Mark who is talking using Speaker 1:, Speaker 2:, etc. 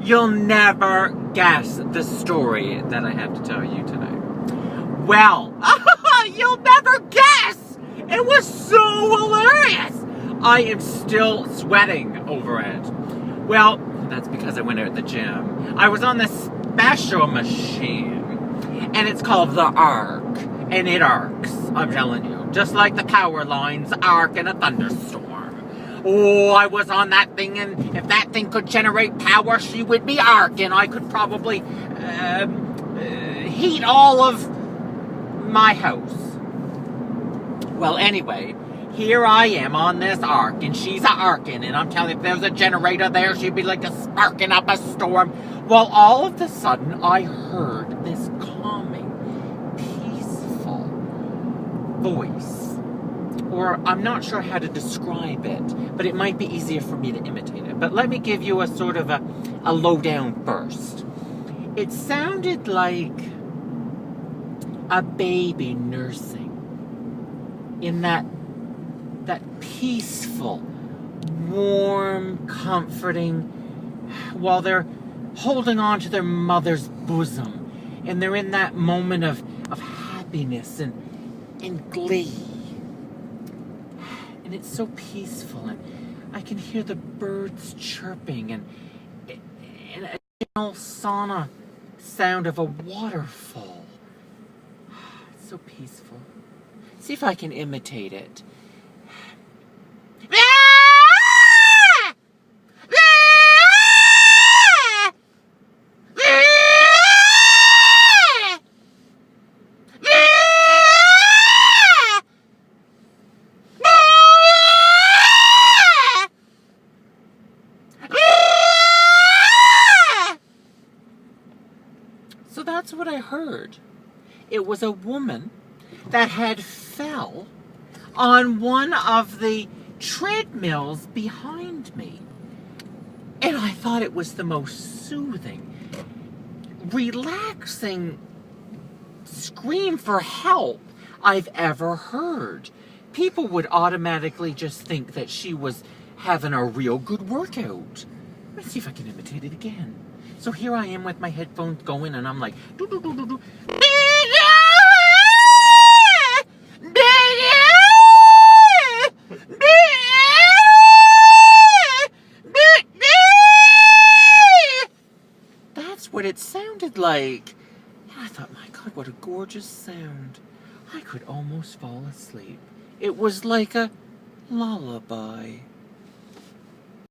Speaker 1: You'll never guess the story that I have to tell you today. Well, you'll never guess! It was so hilarious! I am still sweating over it. Well, that's because I went out at the gym. I was on this special machine, and it's called the Arc, and it arcs, I'm telling you. Just like the power lines arc in a thunderstorm. Oh, I was on that thing, and if that thing could generate power, she would be arcing. I could probably heat all of my house. Well, anyway, here I am on this arc, and she's a-arcing, and I'm telling you, if there was a generator there, she'd be like a sparking up a storm. Well, all of a sudden, I heard this calming, peaceful voice. Or I'm not sure how to describe it, but it might be easier for me to imitate it. But let me give you a sort of a lowdown first. It sounded like a baby nursing in that peaceful, warm, comforting, while they're holding on to their mother's bosom, and they're in that moment of happiness and glee. And it's so peaceful, and I can hear the birds chirping, and a gentle sauna sound of a waterfall. It's so peaceful. See if I can imitate it. So that's what I heard. It was a woman that had fell on one of the treadmills behind me. And I thought it was the most soothing, relaxing scream for help I've ever heard. People would automatically just think that she was having a real good workout. Let's see if I can imitate it again. So here I am with my headphones going, and I'm like, doo doo doo doo doo. That's what it sounded like. And I thought, my God, what a gorgeous sound. I could almost fall asleep. It was like a lullaby.